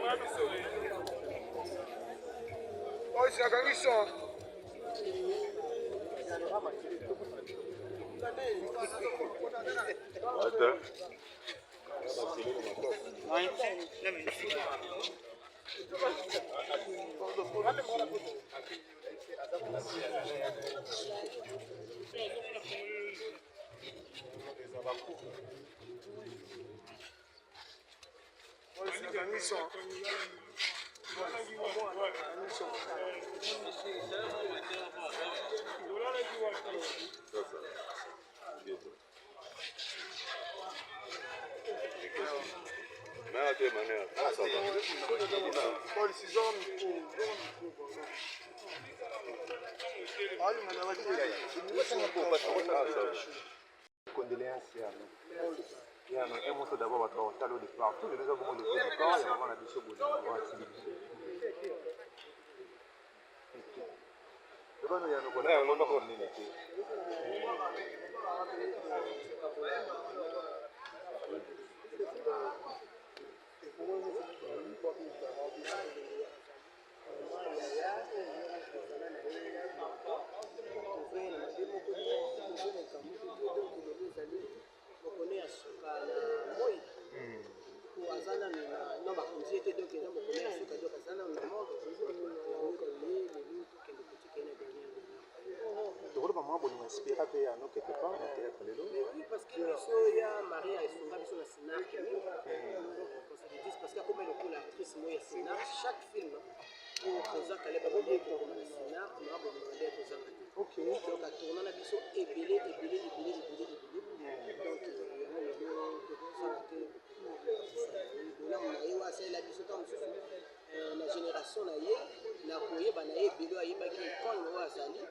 Oh, c'est la mission. Condoléances. Il y a un mot d'abord à travers le départ. Tous les deux avons le départ, il y a vraiment la mission pour oui, parce que il y a Maria et son sur la scénar qui parce que comme elle est l'actrice moi il scénar chaque film pour Kozak elle va bien pour le scénar on va demander Kozak. OK. Donc à tourner la biso ébélé donc là on a eu assez la biso comme la génération na ye na koyeba na ye belo ayebaki quand on va sali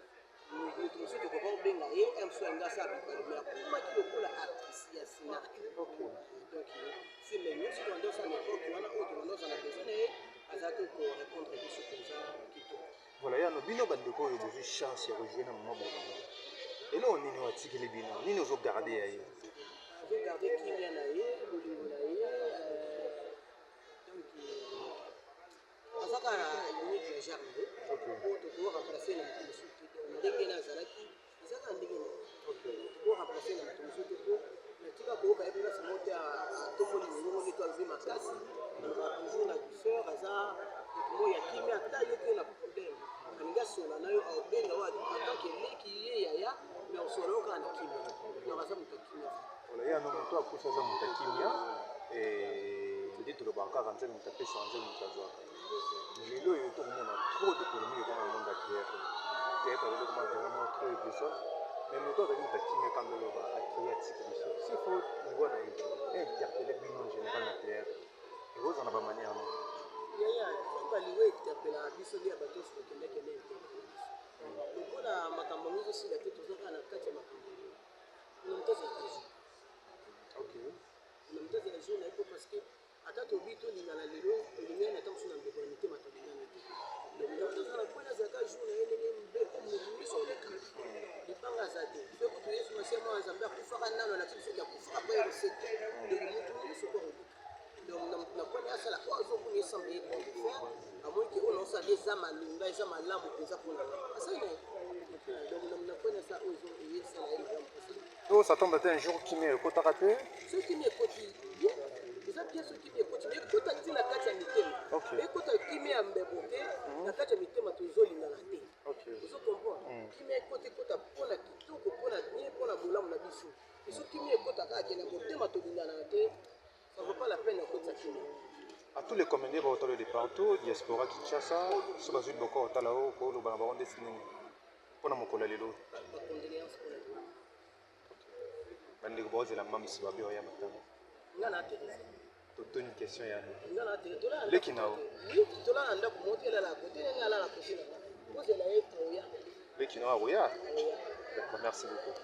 moto mosusu tokoka kobenga ye mso yanga asa abipalme akomaki lokola actrice ya scénar. Donc c'est le nyonso toandosa na époque wana oyo toandosa na besoin na ye azalaki korépondre biso mpenza kitoko. Voilà, yano bino bandeko oyo bozwi chance ya rejouer na mama bolongo eloo nini oatikeli bino nini ozogarde ya ye ozogarde kimia na ye bolingo na ye donc azaka unique ya genre oyo tokoremplace na moto mosusu ndenge nazalaki ezaka ndenge tokoremplace na moto mosusu te po natika koyoka ye mpasi mote atomoli mongongo nde to azwi makasi toujours na douceur aza moto ya kimia ata yoki na problème alingi asola na yo aobenga oyo atanke leki ye yaya mais osola yo kaka na kimia donc aza moto ya kimia. Voilà, yano moto akufi aza moto ya kimia nde tolobaka kaka nzambe moto apesa nzambe moto azwaka lelo oyo tokomona trop de polémique ekoma na monde ya théâtre alelokoma vraiment trop ébessa mais moto azali moto akimia kanda oloba akei atiki biso s'il faut niveau na interpele bino en général na théâtre ekozala na bamanière no yaya baliwe interpela biso nde ya bato oso tokendaki na interpela biso lokola makambo nyonso osila te tozaka na kati ya makambo na moto azalaka jour na moto azala jour na ye po parce que ata tobi tolingana lelo olingani ata mosu na mbeko ya mitema tolingana te donc na moto azala mpona azalaka jour na ye ndenge mbeko miso oleka libanga aza te fe kutu yesu masiya mwa nzambe akufaka nano na biso soki akufaka mpo ekosete donc motu miso ko oleka donc na poni asala oyo azokuni esambe ye faire amoniki oyo naosala eza malunga eza malamu mpenza mpona asali na ye donc na poni asa oyo eyesala ye malamu to s'attendre te un jour kimia ekotaka te soki kimia ekoti bien eza bien soki kimia ekoti mais ekota ti na kati ya mitema ekota kimia ya mbebo te na kati ya mitema tozolingana te ozokomprendre kimia ekota mpona kitoko mpona bien mpona bolamu na biso soki kimia ekota kaka ke na motema tolingana te ça vaut pas la peine ekota kimia. À tous les comédiens baotala de partout diaspora Kinshasa so bazwi boko otala oyo koloba na bango nde sinini mpona mokolo ya lelo bandeko baozela mamisi babe oya matanga totoni question ya leki na o tolala ndako moko elala kote ndenge alala kote na ozela ye aoya leki na o akoya d'accord merci beaucoup.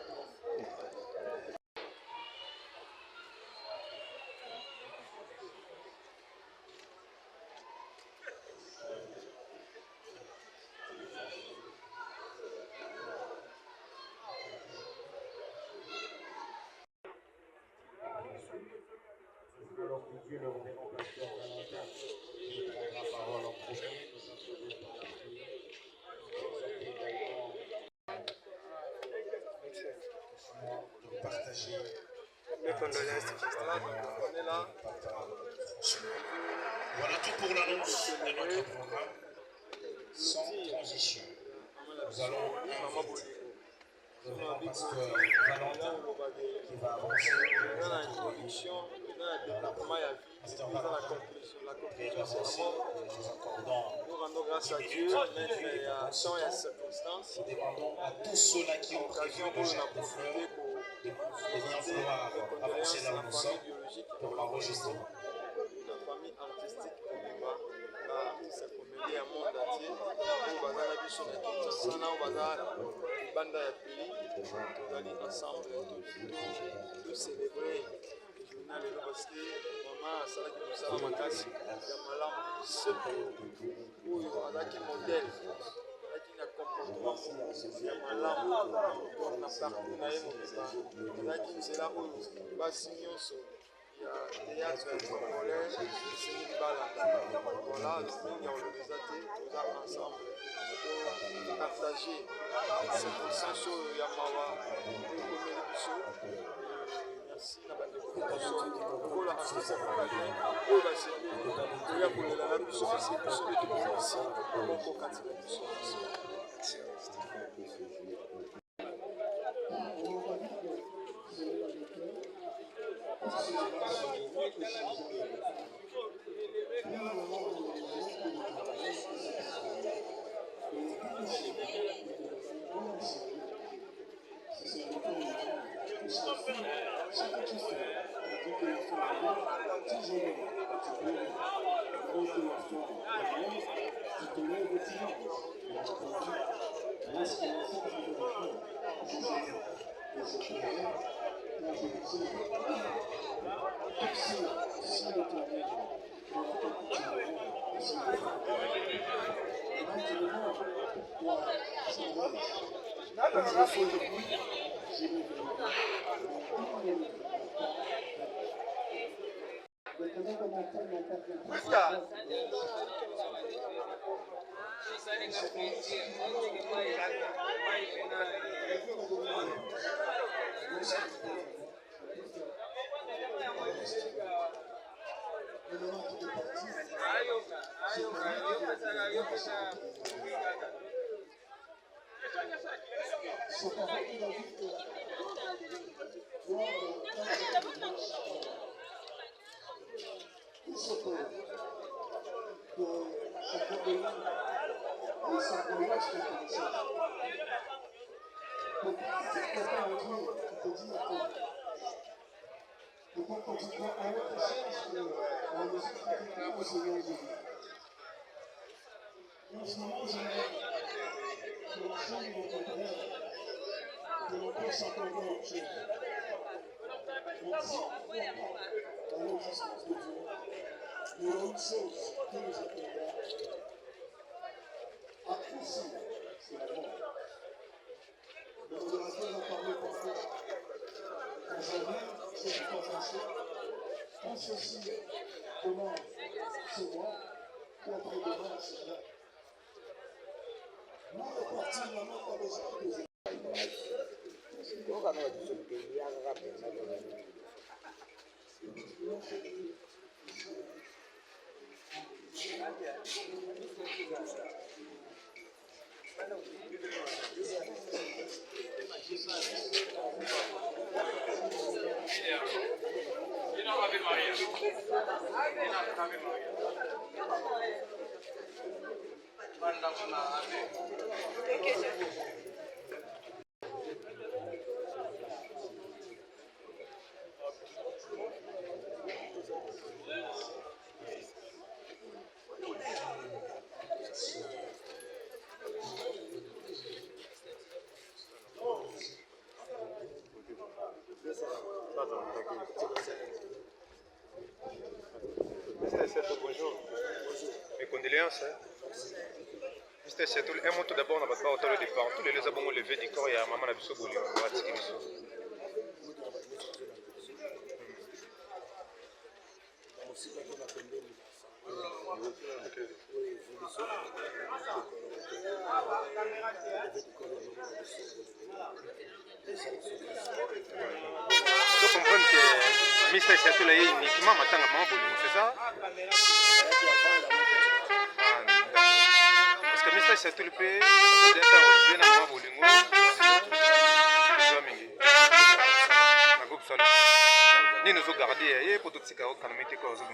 Alors que Dieu leur remet en place leur Voilà, donc on est là. Voilà tout pour l'annonce de notre programme. Sans transition. Nous allons inviter le grand pasteur Valentin qui va avancer dans l'introduction, dans le développement, il y a Pasteur dans la Valentin. conclusion. La Et conclusion, là c'est voici, vraiment nous accordons nous rendons grâce à 10 Dieu, minutes mais il y a temps et circonstances. Nous demandons à tous ceux-là qui ont prévu Occasion de où on jeter a des fleurs profité pour de venir présenter vouloir les avancer condoléances là à où la nous famille sommes biologique pour l'enregistrement. la famille artistique Komemba artiste akomeli ya monde entier oyo baza na biso na Kinshasa na oyo baza libanda ya pays tozali ensemble tocelebre journée lelo parce que mama asalaki mosala makasi ya malamu sepe oyo azalaki modele azalaki na comportement ya malamu na parcours na ye mobimba azalaki nzela oyo basi nyonso ya théâtre congolais esengi balanda voilà mingi ya kolobeza te toza ensemble partage circonstance oyo ya mawa oyo ekomeli biso merci na bandeko nyonso lokola artiste africain oyo basepeli koya kolela na biso parce biso nde tokosi moko kati na biso Mr. Seto, bonjour. Mes condoléances. Mr. Seto, un mot tout d'abord, on n'a pas autant de départ. Tous les abonnés ont levé du corps et à maman a besoin de je comprends que Mister Seattle est uniquement Matanga Maman Bolingo, c'est ça? Parce que Mister Seattle peut être rejoué dans Maman Bolingo. Na groupe Salon. Ni nous garder pour tout ce qui est calamité que vous avez.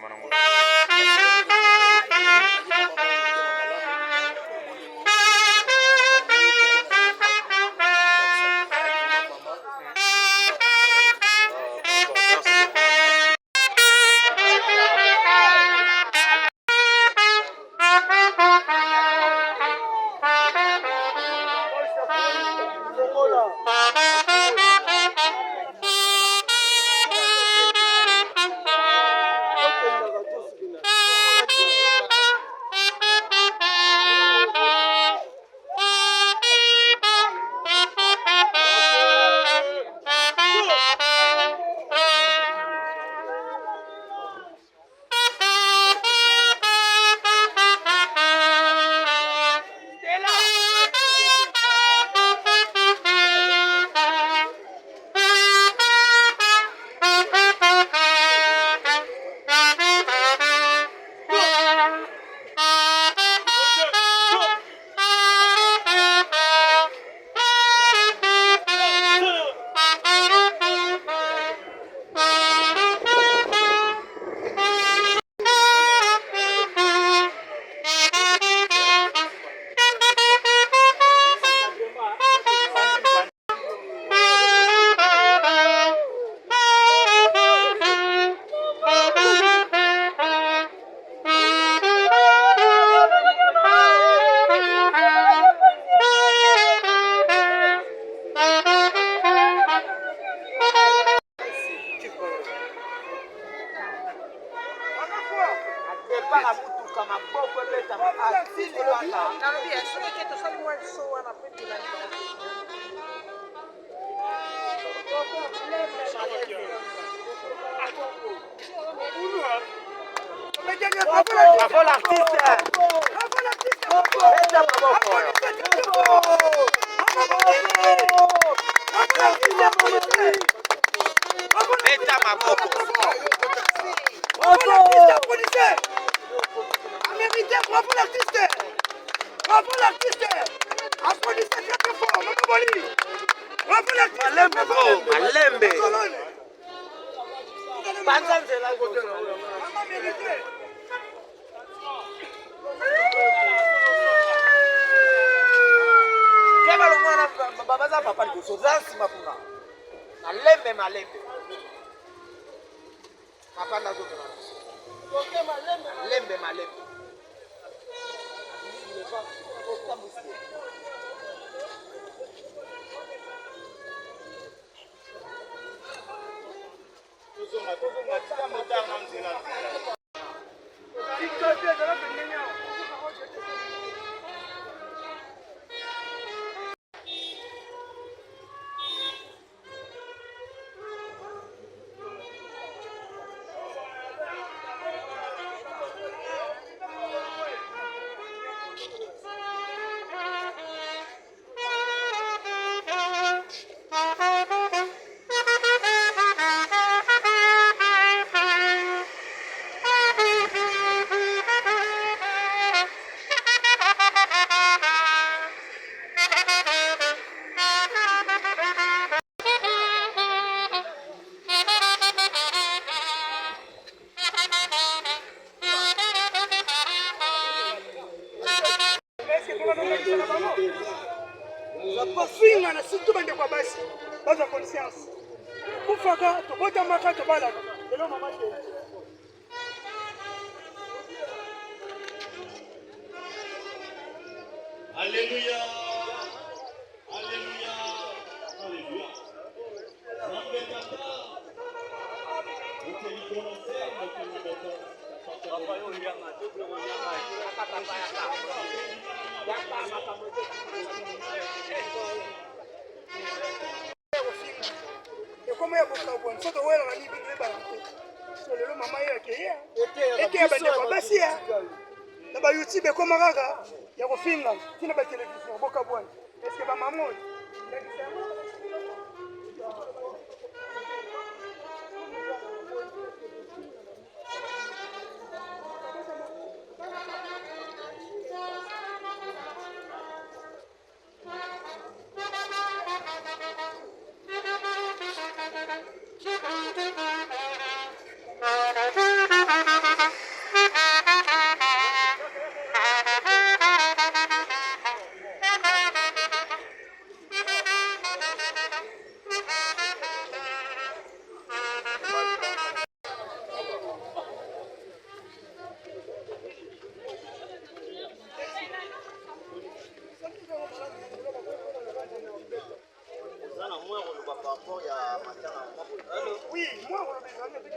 Bravo l'artiste. Alléluia. Alléluia. Alléluia. Como é que eu vou fazer o ela ali bem barato? Se ele não mamãe é que é que é bem de bacia. Na ba YouTube como gaga ya ko finga tina ba television boka bwana. Est-ce que ba maman Oui, moi, on l'a besoin de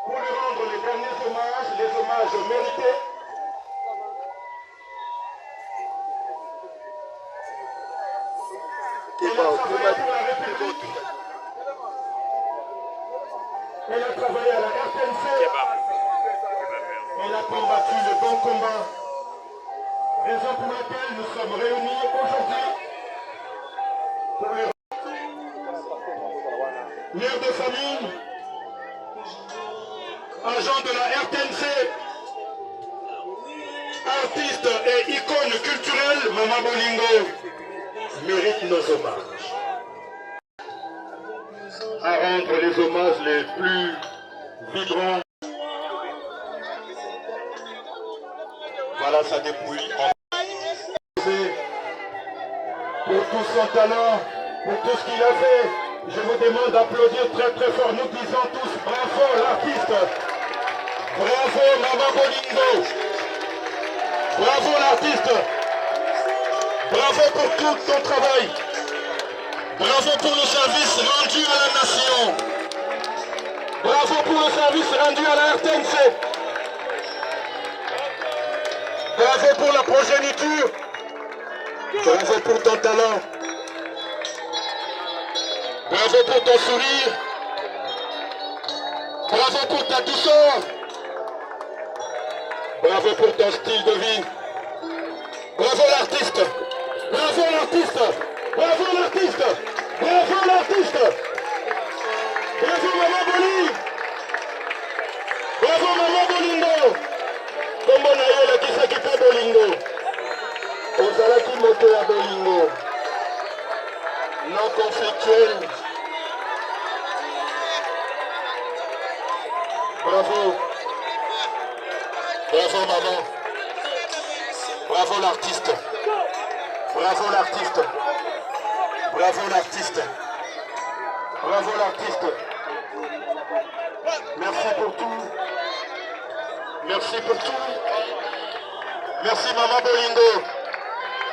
pour lui rendre les derniers hommages, les hommages mérités. Elle a travaillé pour la République. Elle a travaillé à la RTNC. Elle a combattu le bon combat. Raison pour laquelle nous sommes réunis aujourd'hui pour les mères de famille, agents de la RTNC, artistes et icônes culturelles, Mama Bolingo mérite nos hommages. À rendre les hommages les plus vibrants. Voilà sa dépouille. Pour tout son talent, pour tout ce qu'il a fait, je vous demande d'applaudir très très fort. Nous disons tous bravo l'artiste. Bravo Mama Bolingo. Bravo l'artiste. Bravo pour tout ton travail. Bravo pour le service rendu à la nation. Bravo pour le service rendu à la RTNC. Bravo pour la progéniture. Bravo pour ton talent. Bravo pour ton sourire. Bravo pour ta douceur. Bravo pour ton style de vie. Bravo l'artiste. Bravo l'artiste. Bravo l'artiste. Bravo l'artiste. Bravo Mama Boli. Bravo Mama Bolingo. Comment Nayola qui s'occupe de Bolingo. Ozalaki moto ya Bolingo. Non conflictuel. Bravo. Bravo maman. Bravo l'artiste. Bravo l'artiste. Bravo l'artiste. Bravo l'artiste. Merci pour tout. Merci pour tout. Merci Mama Bolingo.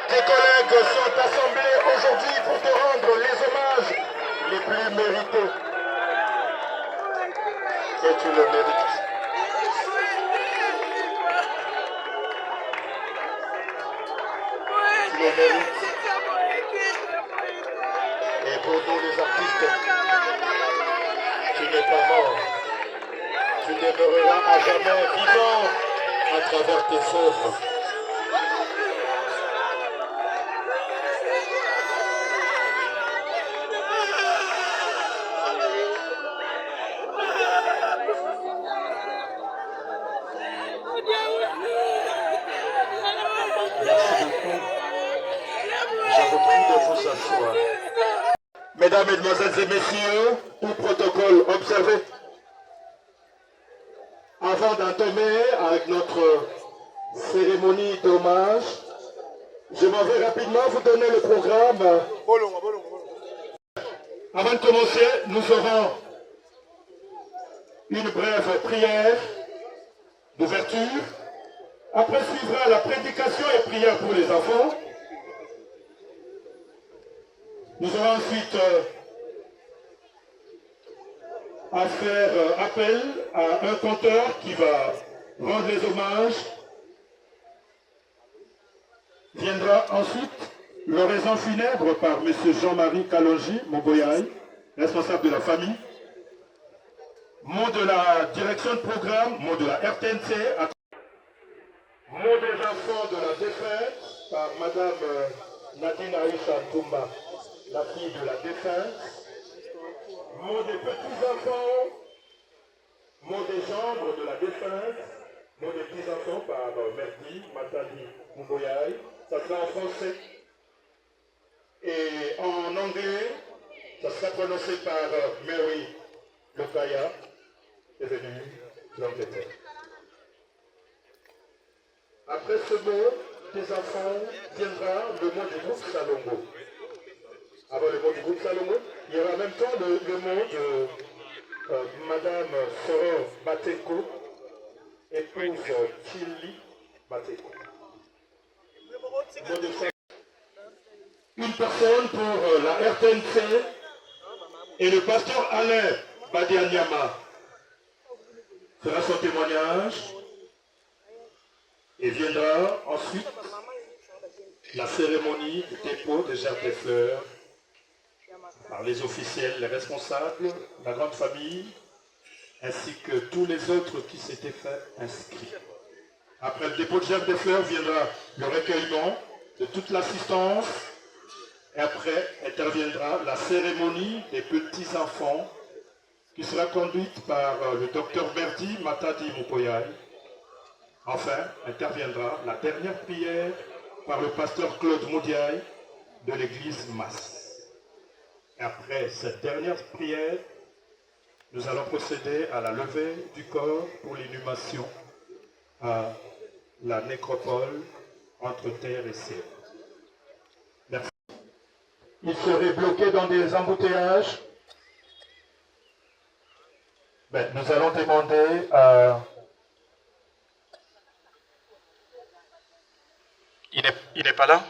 Tes collègues sont assemblés aujourd'hui pour te rendre les hommages les plus mérités. Et tu le mérites. Tu le mérites. Et pour nous les artistes, tu n'es pas mort. Tu demeureras à jamais vivant à travers tes œuvres. Mesdames, Mesdemoiselles et Messieurs, tout protocole observé. Avant d'entamer avec notre cérémonie d'hommage, je m'en vais rapidement vous donner le programme. Avant de commencer, nous aurons une brève prière d'ouverture. Après suivra la prédication et prière pour les enfants. Nous aurons ensuite à faire appel à un conteur qui va rendre les hommages. Viendra ensuite l'oraison funèbre par M. Jean-Marie Kalonji Moboyaï, responsable de la famille. Mot de la direction de programme, mot de la RTNC. Mot des enfants de la défunte par Mme Nadine Aïcha Toumba, la fille de la défunte. Mot des petits-enfants, mot des chambres de la défunte, mot des petits-enfants par Merdi Matali Mouboyaï. Ça sera en français. Et en anglais, ça sera prononcé par Mary Lokaya, est venue de l'Angleterre. Après ce mot des enfants viendra le mot du groupe Salongo. Avant le mot du groupe Salongo, il y aura en même temps le mot de Madame Soro Bateko, épouse Chili Bateko. Une personne pour la RTNC et le pasteur Alain Badianyama. fera son témoignage et viendra ensuite la cérémonie du dépôt des gerbes de fleurs par les officiels, les responsables, la grande famille, ainsi que tous les autres qui s'étaient fait inscrire. Après le dépôt de gerbes de fleurs viendra le recueillement de toute l'assistance et après interviendra la cérémonie des petits-enfants qui sera conduite par le docteur Berti Matadi Mupoyai. Enfin, interviendra la dernière prière par le pasteur Claude Moudiaï de l'église Masse. Et après cette dernière prière, nous allons procéder à la levée du corps pour l'inhumation à la nécropole entre terre et ciel. Merci. Il serait bloqué dans des embouteillages. Ben, nous allons demander à... Il n'est pas là?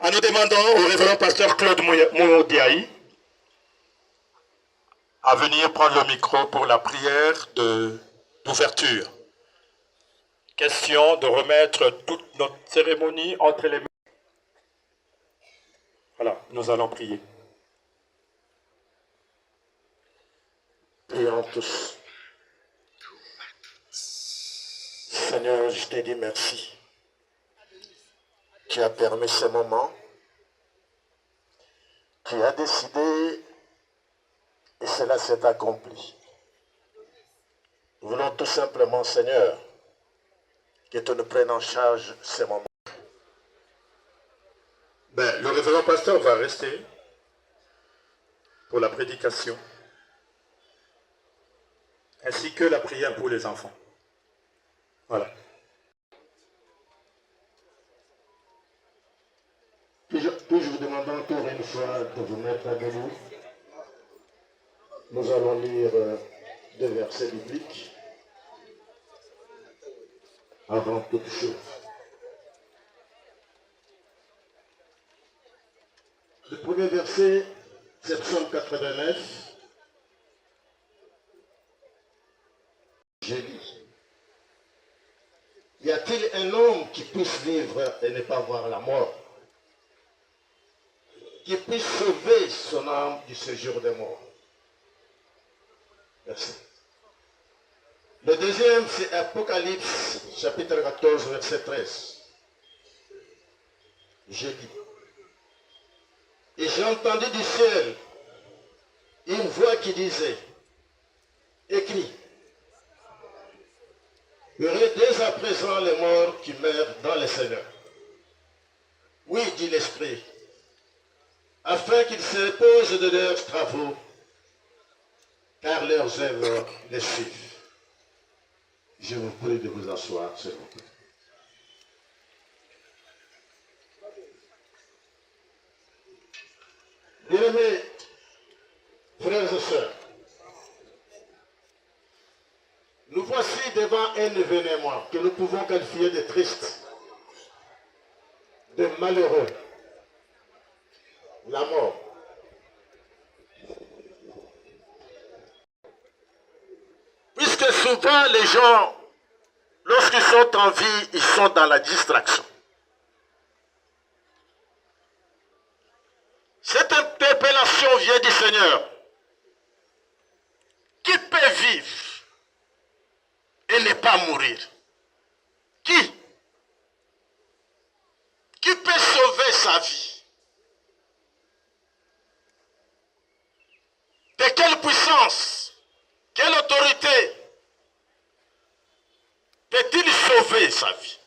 Nous demandons au révérend pasteur Claude Moudiaï à venir prendre le micro pour la prière d'ouverture. Question de remettre toute notre cérémonie entre les mains. Voilà, nous allons prier. Prions tous. Seigneur, je te dis merci. Tu as permis ce moment. Tu as décidé et cela s'est accompli. Nous voulons tout simplement, Seigneur, que tu nous prennes en charge ce moment. Ben, le révérend pasteur va rester pour la prédication, ainsi que la prière pour les enfants. Voilà. Puis-je vous demander encore une fois de vous mettre à genoux. Nous allons lire des versets bibliques avant toute chose. Le premier verset, c'est Psaume 89. Je lis. Y a-t-il un homme qui puisse vivre et ne pas voir la mort? Qui puisse sauver son âme du séjour des morts? Merci. Le deuxième, c'est Apocalypse, chapitre 14, verset 13. Je lis. Et j'ai entendu du ciel une voix qui disait, écris, heureux dès à présent les morts qui meurent dans le Seigneur. Oui, dit l'Esprit, afin qu'ils se reposent de leurs travaux, car leurs œuvres les suivent. Je vous prie de vous asseoir, s'il vous plaît. Bien-aimés, frères et sœurs, nous voici devant un événement que nous pouvons qualifier de triste, de malheureux, la mort. Puisque souvent les gens, lorsqu'ils sont en vie, ils sont dans la distraction. Cette interpellation vient du Seigneur. Qui peut vivre et ne pas mourir? Qui peut sauver sa vie? De quelle puissance, quelle autorité peut-il sauver sa vie?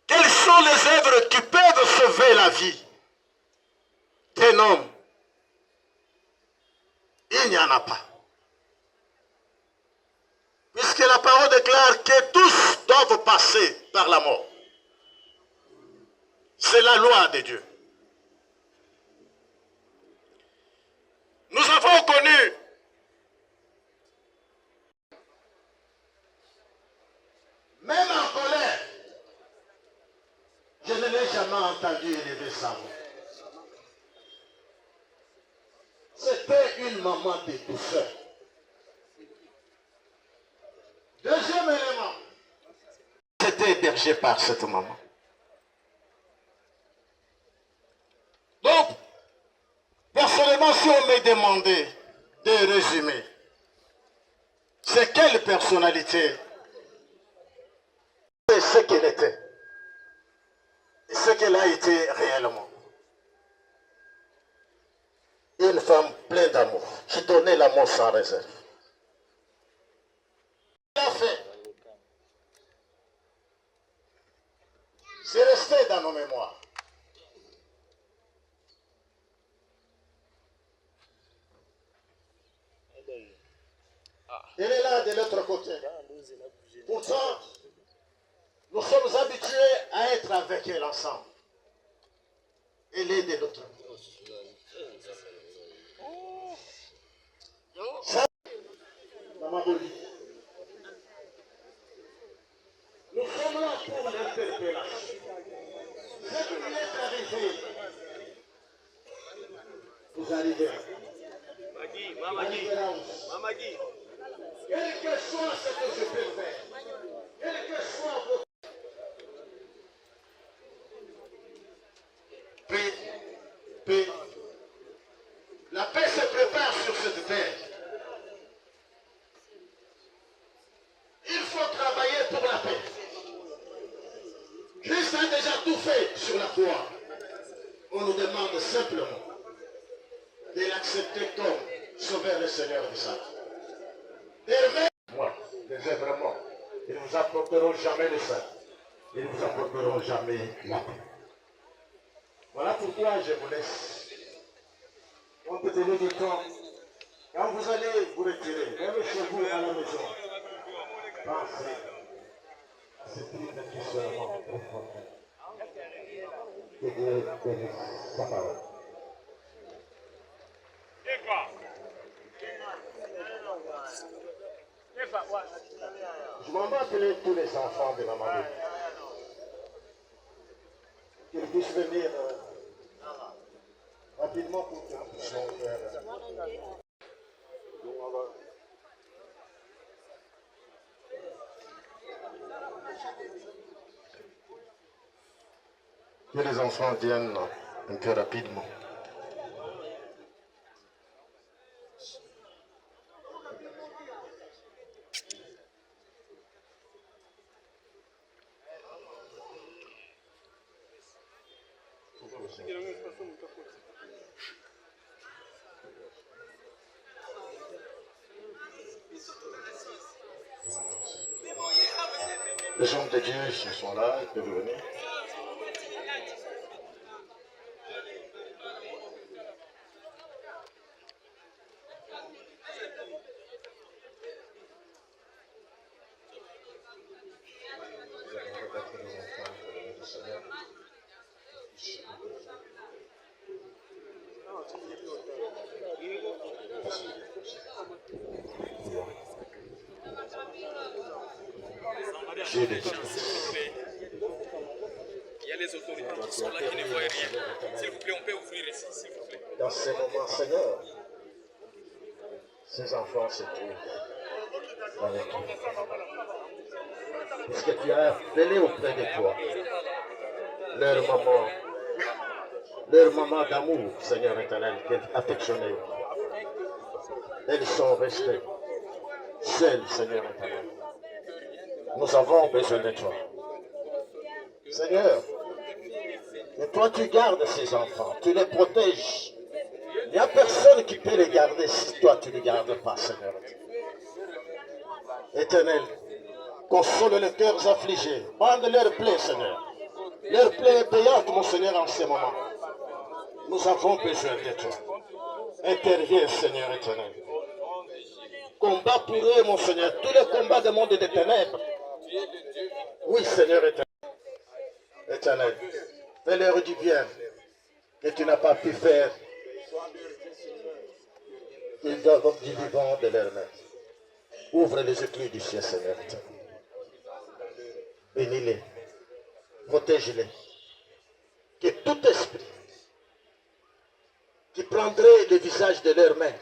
Quelles sont les œuvres qui peuvent sauver la vie d'un homme? Il n'y en a pas. Puisque la parole déclare que tous doivent passer par la mort. C'est la loi de Dieu. Nous avons connu même en colère, je ne l'ai jamais entendu élever sa voix. une maman de douceur. Deuxième élément, j'étais hébergé par cette maman. Donc, personnellement, si on me demandait de résumer, c'est quelle personnalité et ce qu'elle était, et ce qu'elle a été réellement. Une femme pleine d'amour, qui donnait l'amour sans réserve. Elle a fait. C'est resté dans nos mémoires. Elle est là de l'autre côté. Pourtant, nous sommes habitués à être avec elle ensemble. Elle est de l'autre côté. Maman Boli. Nous sommes là pour l'interpellation. Ce qui lui est arrivé, vous arrivez. Mamagui. Quel que soit ce que je peux faire, quel que soit vos... Paix. La paix se prépare sur cette terre. Il faut travailler pour la paix. Christ a déjà tout fait sur la croix. On nous demande simplement de l'accepter comme sauveur et Seigneur du sang. Moi, vraiment, ils ne vous apporteront jamais le sang. Ils ne vous apporteront jamais la paix. Voilà pourquoi je vous laisse. On peut tenir du temps. Quand vous allez vous retirer, même chez vous à la maison, pensez à cette ligne qui seulement profondément. Que Dieu bénisse sa parole. Je m'en vais appeler tous les enfants de Maman Boli. Qu'ils puissent venir rapidement pour que nous puissions faire. Que les enfants viennent un peu rapidement. Les hommes de Dieu, ils sont là, ils peuvent venir. Il y a les autorités qui sont là, qui ne voient rien. S'il vous plaît, on peut ouvrir ici, s'il vous plaît. Dans ces moments, Seigneur, ces enfants se trouvent avec toi. Puisque tu as appelé auprès de toi leur maman d'amour, Seigneur éternel, qui est affectionnée. Elles sont restées seules, Seigneur éternel. Nous avons besoin de toi. Seigneur, et toi tu gardes ces enfants, tu les protèges. Il n'y a personne qui peut les garder si toi tu ne les gardes pas, Seigneur. Éternel, console les cœurs affligés, bande leurs plaies, Seigneur. Leur plaie est payante, mon Seigneur, en ce moment. Nous avons besoin de toi. Interviens, Seigneur éternel. Combat pour eux, mon Seigneur, tous les combats du monde des ténèbres. Oui, Seigneur éternel, fais-leur du bien que tu n'as pas pu faire. Ils doivent du vivant de leur main. Ouvre les écluses du ciel, Seigneur. Bénis-les, protège-les. Que tout esprit qui prendrait le visage de leur mère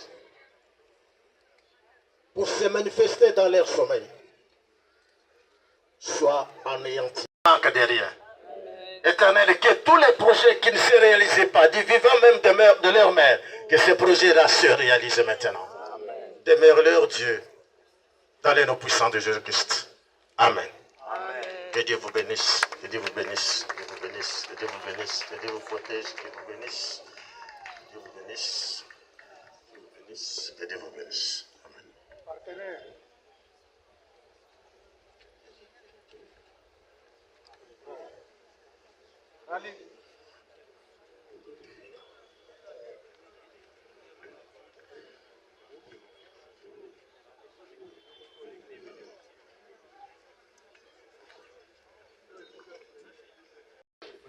pour se manifester dans leur sommeil soit anéanti. Derrière. Éternel, que tous les projets qui ne se réalisaient pas, du vivant même de leur mère, que ces projets-là se réalisent maintenant. Demeure-leur Dieu, dans les noms puissants de Jésus-Christ. Amen. Que Dieu vous bénisse, que Dieu vous bénisse, que Dieu vous bénisse, que Dieu vous bénisse, que Dieu vous protège, que Dieu vous bénisse, que Dieu vous bénisse, que Dieu vous bénisse, que Dieu vous bénisse. Amen. Allez.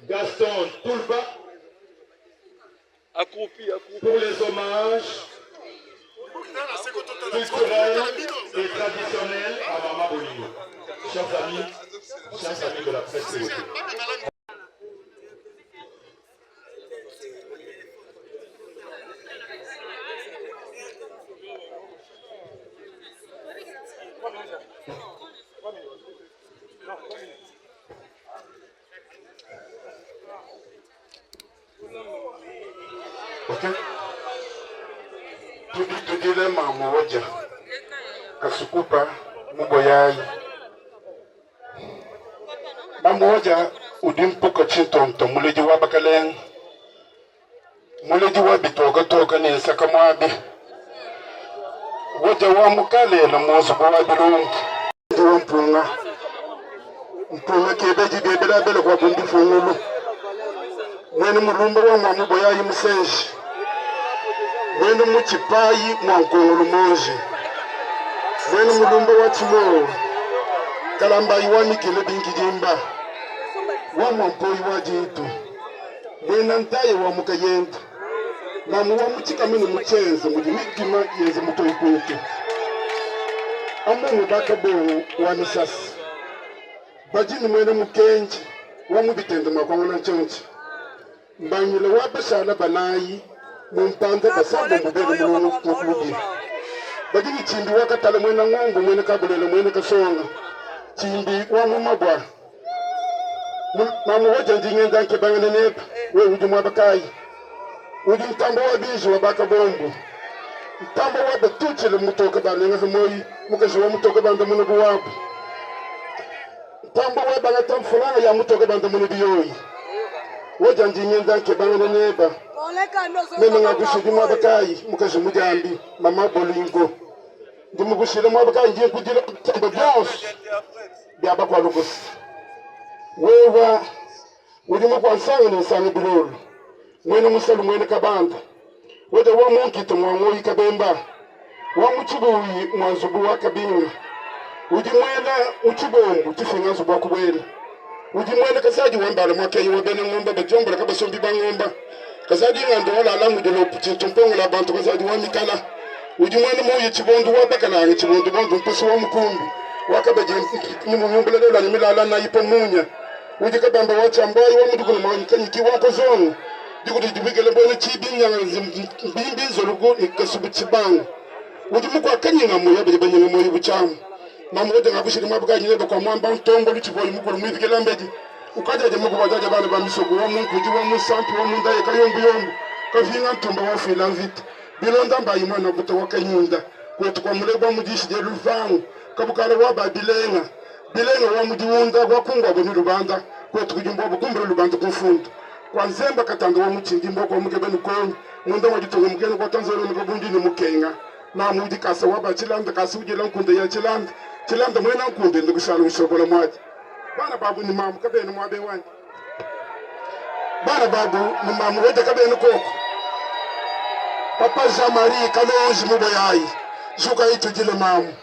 Gaston Toulba pour les hommages culturels et traditionnels à Maman Bolingo. Chers amis de la presse locale. Tudile mama moja kasukupa muboyayi mama moja udimpuka chintonto muleji wabakaleng muleji wabitoka ni sakamwabi woja wa mukale na mozo kwa bilungi ndiwo mpunga kebeji bebela bele kwa bundi fungulu mwene mulumba wa mwa muboyayi musenji mwene muchipayi mwankongolo monji mwene mulumba wa chimowo kalambayi wa mikile bingijimba wa mwampoyi wa jitu mwene ntaye wa mukayenda mamu wa muchikamini muchenze mudi mikima yeze mutoyi kweke amungu bakabongo wa misasi bajini mwene mukenji wa mubitende mwakongo na nchonchi mbanyile wa bashala banayi mumpanda basamba mubele mulungu kukubi bagini chimbi wakatala mwena ngongo mwene kabulele mwene kasonga chimbi wa mumabwa mamu waja njingenza nke bangane nepa we uju mwabakayi uju mtambo wa biji wa baka bombo mtambo wa betuchile mutoka banenga hamoyi mukaji wa mutoka banda munugu wabu mtambo wa bangata mfulana ya mutoka banda munugu yoyi waja njingenza nke bangane nepa meme ngagushije mwabakayi mukaje mujambi mama Bolingo ndimugushire mwabakayi ngiye kugira tamba byose byaba kwa lugosi wewa urimo kwansanga nsanga bilolo mwene musalu mwene kabanda wede wa monkito mwangoyi kabemba wa muchibuyi mwanzubu wa kabinga uji mwena uchibombu tifinga zubu wa kubwele uji mwene kasaji wambala mwakeyi wabene ngomba bajombala kabasombi bangomba kazadi ngando wala alamu de loputi tumpongo la bantu kazadi wamikala ujumwana moyo chibondo wabakana chibondo bondo mpusi wa mukumbi wakabaje ni munyumbele lola ni milala na ipo munya uji kabamba wachambai wa mudugo na manyikani ki wako zongo dikuti dibigele bone chibinya mbimbi zolugo ikasubu chibango uji muko akanyinga moyo baje banyinga moyo buchamu mamu wode ngabushiri mabuganye lebo kwa mwamba ntombo luchiboyi mukuru mwibigela mbeji ukajaje muko bajaje bana bamisogo wa munkuji wa musampi wa mundaye kayombu yombu kavinga ntumba wa fila vita bilonda mbayi mwana buto wakanyunda kwetu kwa muleba mujishi je luvangu kabukala wa babilenga bilenga wa mujiunda wa kungwa boni rubanda kwetu kujumbo bukumbura rubanda kufundu kwa nzemba katanga wa muchingi mboko wa mukebeni konyi munda wa jitongo mukene kwa tanzania mkabundi ni mukenga na mudi kasa wa bachilanda kasi ujela nkunde ya chilanda mwena nkunde ndikushala ushobola mwaji bana babu ni mamu kabeni mwabe wani bana babu ni mamu wete kabeni koko papa Jean-Marie Kalonji muboyayi shuka itu jile mamu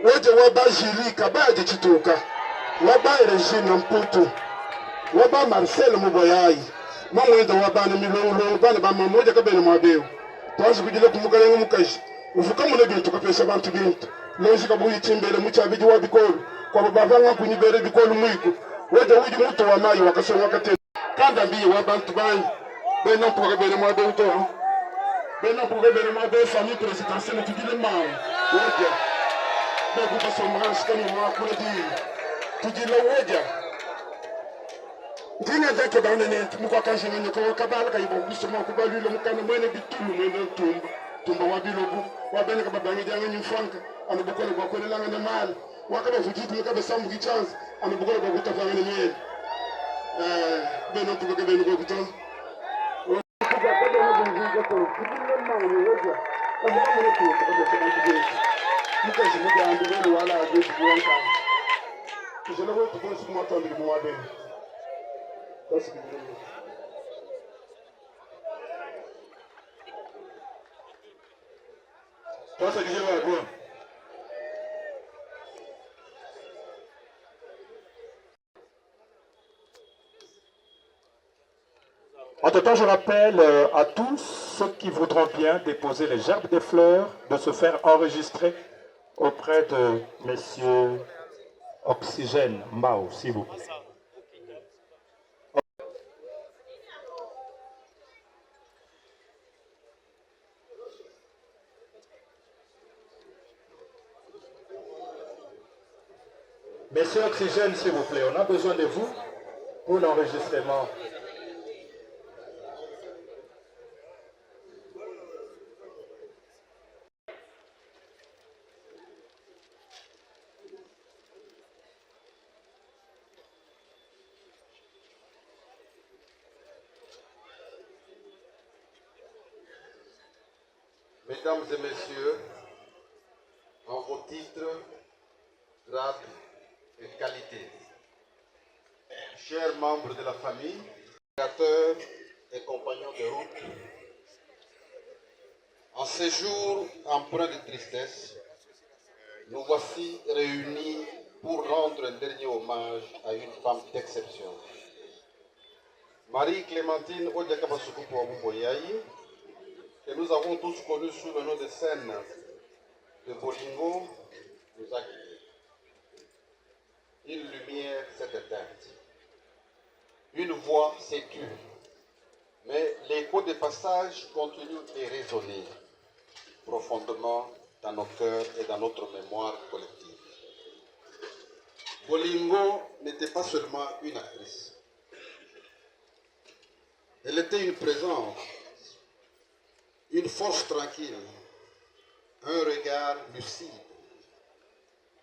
wete waba jilika baje chituka waba Regina Mputu waba Marcel muboyayi mamwenda waba ni milongo bana ba mamu wete kabeni mwabeo twazi kujile kumugalenga mukaji uvuka mune bintu kapesa bantu bintu lonji kabuyi chimbele muchabiji wa bikolu kwa babanga kunyibere bikolu mwiku wede uji muto wa mayi wakasonga kate kanda mbiye wa bantu banyi bena mpuka bene mwabeo to bena mpuka bene mwabeo famille présidentielle tudile mamu Weja. Bego basomranch kani mwa kuredi. Tujila weja. Dina dake banene mukwa kanjenge nyoko kabala kayibo bisoma kubalu lo mukana mwene bitulu mwene tumba. Tumba wabilobu. Wabene kababangi janga nyimfanka. Ano bukole kwa kwele langa na mali. Wakaba fujitu mkabe sambu kichance. Ano bukole kwa kutafanga na nyele. Beno tukoke beno kwa kutafanga. Entre-temps, je rappelle à tous ceux qui voudront bien déposer les gerbes des fleurs de se faire enregistrer auprès de messieurs Oxygène Mao, s'il vous plaît. Messieurs Oxygène, s'il vous plaît, on a besoin de vous pour l'enregistrement. Mesdames et messieurs, en vos titres, grades et qualités, chers membres de la famille, créateurs et compagnons de route, en ces jours empreints de tristesse, nous voici réunis pour rendre un dernier hommage à une femme d'exception. Marie-Clémentine Odiakabasukupu Wabumboyayi, que nous avons tous connue sous le nom de scène de Bolingo, nous a quittés. Une lumière s'est éteinte. Une voix s'est tue. Mais l'écho des passages continue de résonner profondément dans nos cœurs et dans notre mémoire collective. Bolingo n'était pas seulement une actrice. Elle était une présence, une force tranquille, un regard lucide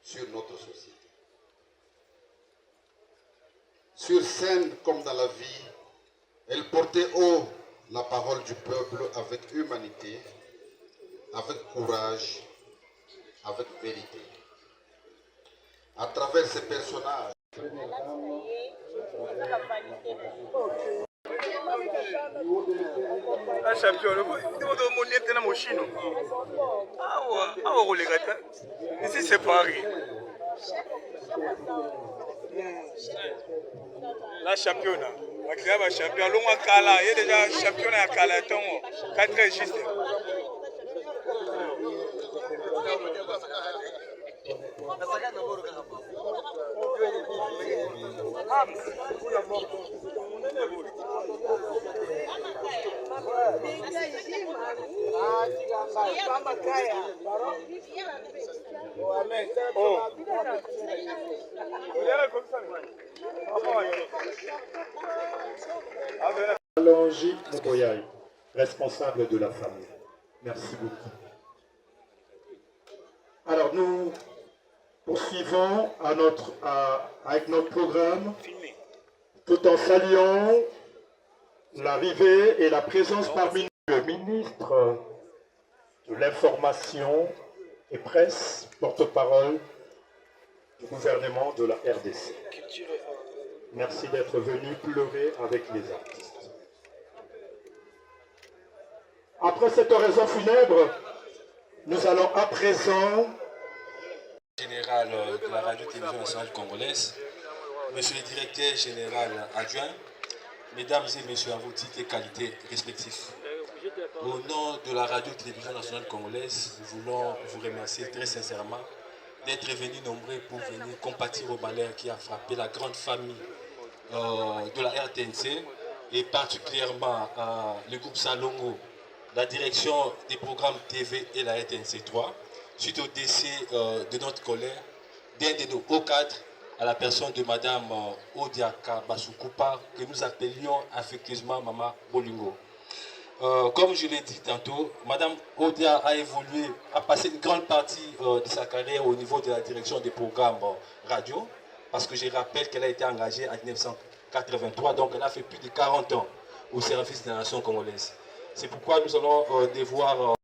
sur notre société. Sur scène comme dans la vie, elle portait haut la parole du peuple avec humanité, avec courage, avec vérité. À travers ses personnages, un champion, ici c'est Paris. La championnat. La champion, l'on a Kala, il y a déjà championnat à Kala, 4 registres. Alonji Moboyaï, responsable de la famille. Merci beaucoup. Alors nous poursuivons avec notre programme tout en saluant l'arrivée et la présence parmi nous le ministre de l'information et presse, porte-parole du gouvernement de la RDC. Merci d'être venu pleurer avec les artistes. Après cette oraison funèbre, nous allons à présent... Général de la radio-télévision nationale congolaise, monsieur le directeur général adjoint, mesdames et messieurs, à vos titres et qualités respectifs. Au nom de la radio-télévision nationale congolaise, nous voulons vous remercier très sincèrement d'être venus nombreux pour venir compatir au malheur qui a frappé la grande famille de la RTNC et particulièrement le groupe Salongo, la direction des programmes TV et la RTNC 3, suite au décès de notre collègue, d'un de nos hauts cadres, à la personne de Madame Odiaka Basukupa, que nous appelions affectueusement Maman Bolingo. Comme je l'ai dit tantôt, Madame Odia a évolué, a passé une grande partie de sa carrière au niveau de la direction des programmes radio, parce que je rappelle qu'elle a été engagée en 1983, donc elle a fait plus de 40 ans au service de la nation congolaise. C'est pourquoi nous allons devoir...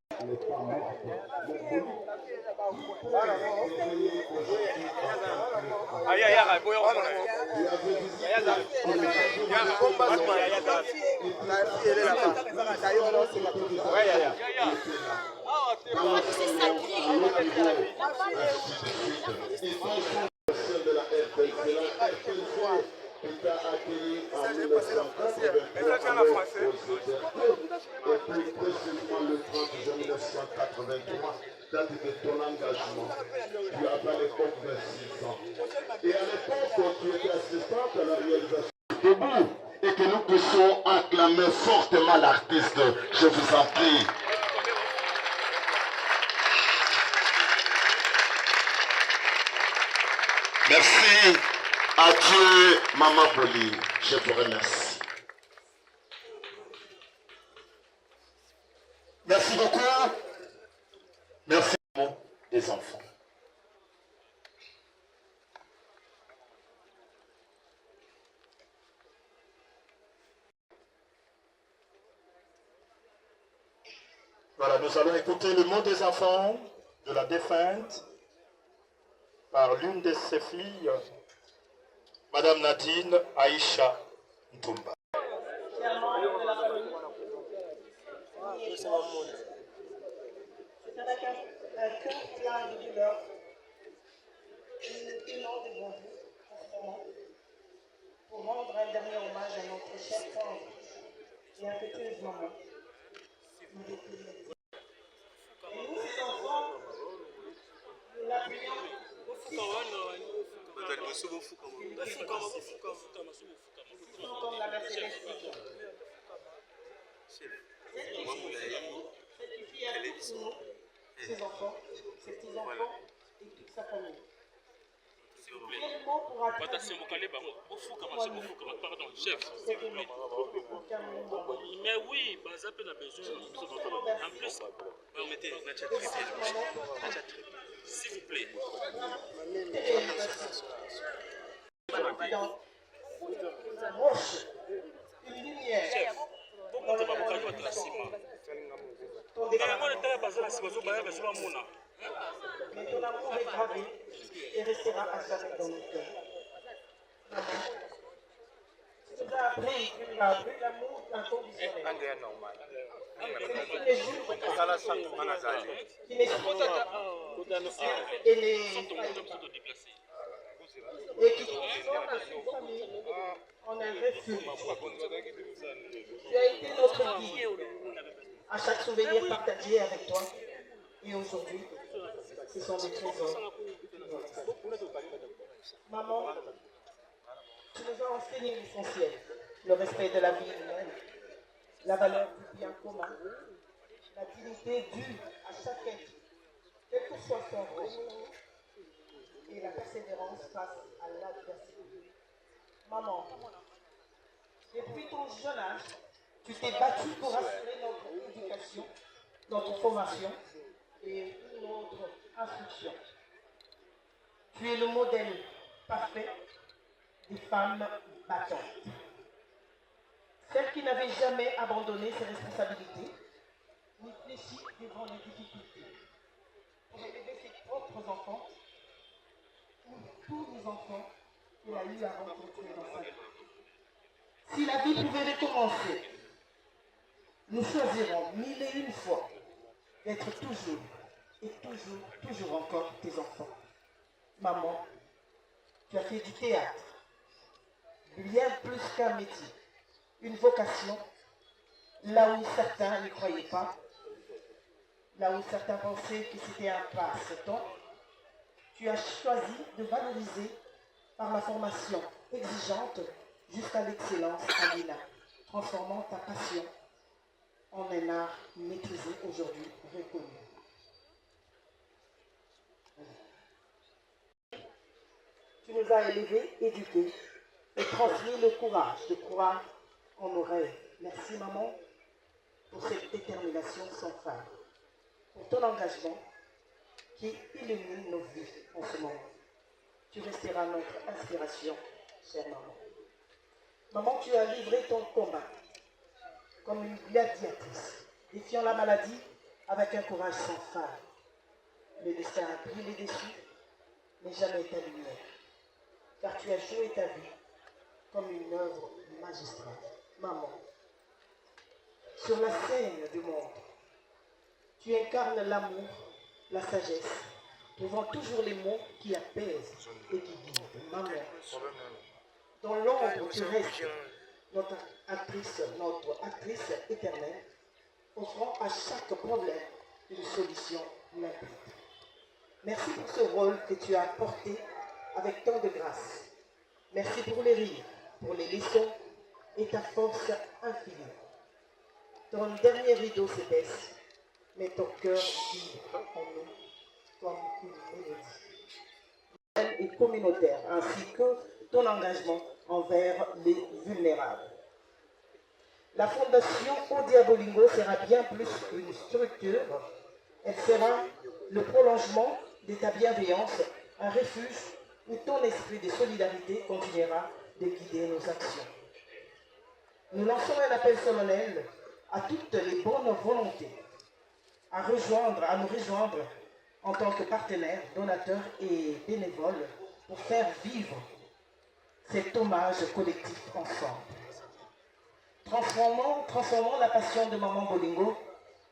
Le 30 juin 1983, date de ton engagement. Tu avais à l'époque 26 ans. Et à l'époque, tu étais assistante à la réalisation. Debout, et que nous puissions acclamer fortement l'artiste. Je vous en prie. Merci à Dieu, Maman Boli. Je vous remercie. Merci beaucoup. Merci des enfants. Voilà, nous allons écouter le mot des enfants de la défunte par l'une de ses filles, Madame Nadine Aïcha Ntumba. C'est avec un cœur plein de douleur que nous tenons devant vous en ce moment pour rendre un dernier hommage à notre chère tante et affectueuse maman. Et nous, ces enfants, nous l'appuyons comme la Mercedes. Certifié à tous nous, ses enfants, ses petits-enfants et toute sa famille. Quel mot pourra Pardon, chef. Mais oui, Bazap a besoin. En plus, s'il vous plaît. Une lumière. Chef, pourquoi tu vas me faire la ciment? Mais ton amour est gravé et restera à jamais dans nos cœurs. Maman, tu nous as appris l'amour inconditionnel. Tous les jours, qui n'est et qui transforme la famille en un refuge. Tu as été notre guide à chaque souvenir partagé avec toi. Et aujourd'hui, ce sont des trésors. Maman, tu nous as enseigné l'essentiel, le respect de la vie humaine, la valeur du bien commun, la dignité due à chaque être, quel que soit son rôle, et la persévérance face à l'adversité. Maman, depuis ton jeune âge, tu t'es battu pour assurer notre éducation, notre formation et notre instruction. Tu es le modèle parfait des femmes battantes. Celles qui n'avaient jamais abandonné ses responsabilités, ni fléchi devant les difficultés, pour élever ses propres enfants, ou tous les enfants qu'elle a eu à rencontrer dans sa vie. Si la vie pouvait recommencer, nous choisirons mille et une fois d'être toujours et toujours encore tes enfants. Maman, tu as fait du théâtre, bien plus qu'un métier, une vocation, là où certains n'y croyaient pas, là où certains pensaient que c'était un passe-temps, tu as choisi de valoriser par la formation exigeante jusqu'à l'excellence à l'INA, transformant ta passion en un art maîtrisé aujourd'hui reconnu. Tu nous as élevés, éduqués et transmis le courage de croire en nos rêves. Merci maman pour cette détermination sans phare, pour ton engagement qui illumine nos vies en ce moment. Tu resteras notre inspiration, chère maman. Maman, tu as livré ton combat comme une gladiatrice, défiant la maladie avec un courage sans phare. Le destin a pris les dessus, mais jamais ta lumière, car tu as joué ta vie comme une œuvre magistrale. Maman, sur la scène du monde, tu incarnes l'amour, la sagesse, trouvant toujours les mots qui apaisent et qui guident. Maman, dans l'ombre, tu restes notre actrice éternelle, offrant à chaque problème une solution limpide. Merci pour ce rôle que tu as porté avec tant de grâce. Merci pour les rires, pour les leçons et ta force infinie. Ton dernier rideau se baisse, mais ton cœur vibre en nous comme une mélodie. Et communautaire, ainsi que ton engagement envers les vulnérables. La fondation Odia Bolingo sera bien plus qu'une structure. Elle sera le prolongement de ta bienveillance, un refuge où ton esprit de solidarité continuera de guider nos actions. Nous lançons un appel solennel à toutes les bonnes volontés à nous rejoindre en tant que partenaires, donateurs et bénévoles pour faire vivre cet hommage collectif ensemble. Transformons la passion de Maman Bolingo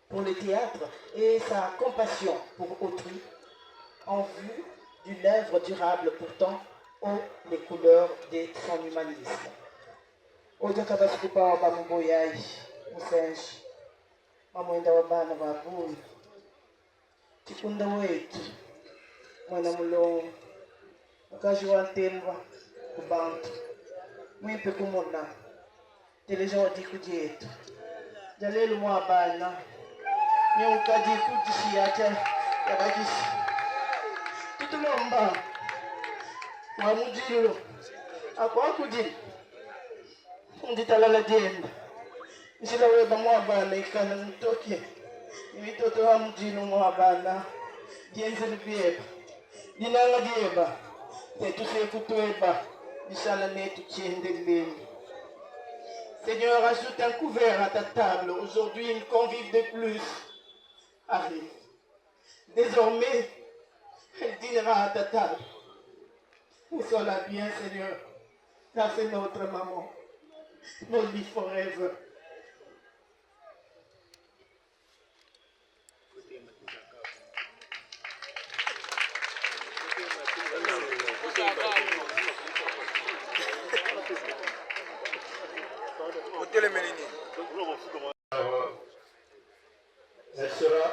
pour le théâtre et sa compassion pour autrui en vue d'une œuvre durable pourtant aux les couleurs de son humanisme. Oja kabasikupa wa bamuboyai musenji mamwenda wa bana babuni tikunda wetu mwana mulongo mukazi wa ntemba kubantu mwipe kumona teleja wadiku jetu jalelu mwa bana nyeukaji kutishiyata yabakisi tutulomba wa mujilo akwakujili nditalala jemba nsilaweba mwabana ikana mtoke imitoto wa mjino mwabana jenzelu byeba dinanga jeba tetusekutweba nishala netu chiendeleni. Seigneur, ajoute un couvert à ta table. Aujourd'hui, une convive de plus arrive. Désormais, elle dînera à ta table. Sois-la bien, Seigneur, car c'est notre maman. Nos vies forever.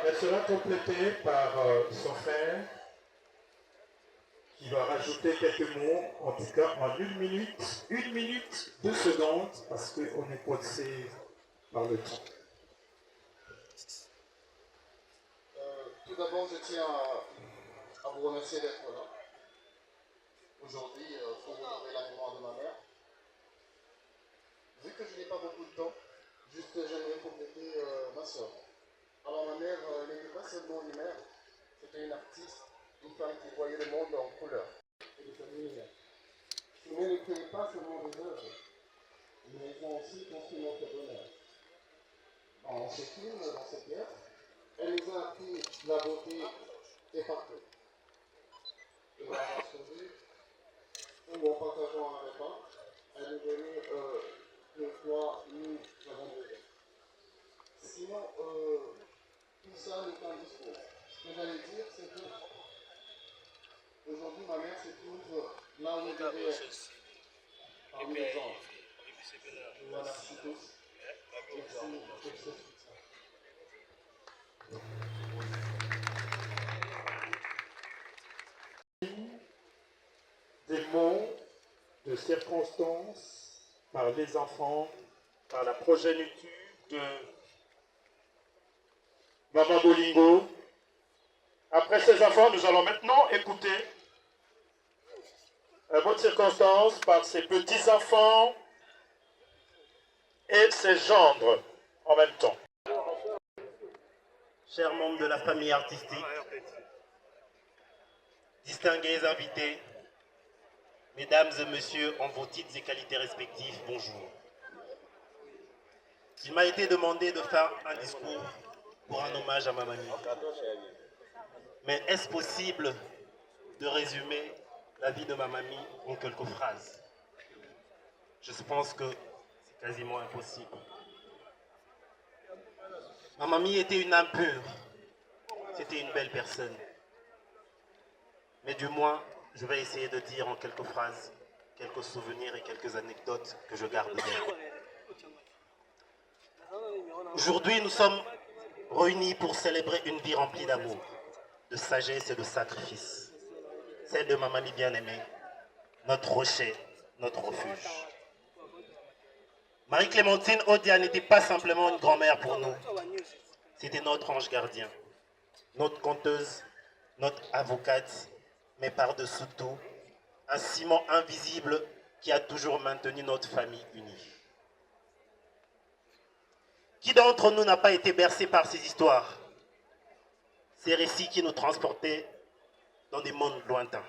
Elle sera complétée par son frère qui va rajouter quelques mots, en tout cas en 1 minute, 2 secondes, parce qu'on est coincé par le temps. Tout d'abord, je tiens à vous remercier d'être là. Aujourd'hui, pour honorer la mémoire de ma mère. Vu que je n'ai pas beaucoup de temps, juste j'aimerais compléter ma soeur. Alors ma mère n'était pas seulement une mère, c'était une artiste, une femme qui voyait le monde en couleur et de famille. Mais ne créait pas seulement des œuvres, mais elles ont aussi construit notre bonheur. Dans ces films, dans ces pièces, elle nous a appris la beauté est partout. Et dans la survie, où en partageant un repas, elle nous donnait le quoi nous avons besoin. Sinon, tout ça n'est qu'un discours. Ce que j'allais dire, c'est que aujourd'hui, ma mère se trouve là où elle devait être, parmi les anges. Je vous remercie tous. Merci pour ce soutien. Des mots de circonstance par les enfants, par la progéniture de Maman Bolingo. Après ces enfants, nous allons maintenant écouter Un mot de circonstance par ses petits-enfants et ses gendres en même temps. Chers membres de la famille artistique, distingués invités, mesdames et messieurs en vos titres et qualités respectifs, bonjour. Il m'a été demandé de faire un discours pour un hommage à ma mamie. Mais est-ce possible de résumer la vie de ma mamie en quelques phrases? Je pense que c'est quasiment impossible. Ma mamie était une âme pure. C'était une belle personne. Mais du moins, je vais essayer de dire en quelques phrases, quelques souvenirs et quelques anecdotes que je garde d'elle. Aujourd'hui, nous sommes réunis pour célébrer une vie remplie d'amour, de sagesse et de sacrifice. Celle de ma mamie bien-aimée, notre rocher, notre refuge. Marie-Clémentine Odia n'était pas simplement une grand-mère pour nous. C'était notre ange gardien, notre conteuse, notre avocate, mais par-dessous tout, un ciment invisible qui a toujours maintenu notre famille unie. Qui d'entre nous n'a pas été bercé par ces histoires, ces récits qui nous transportaient dans des mondes lointains,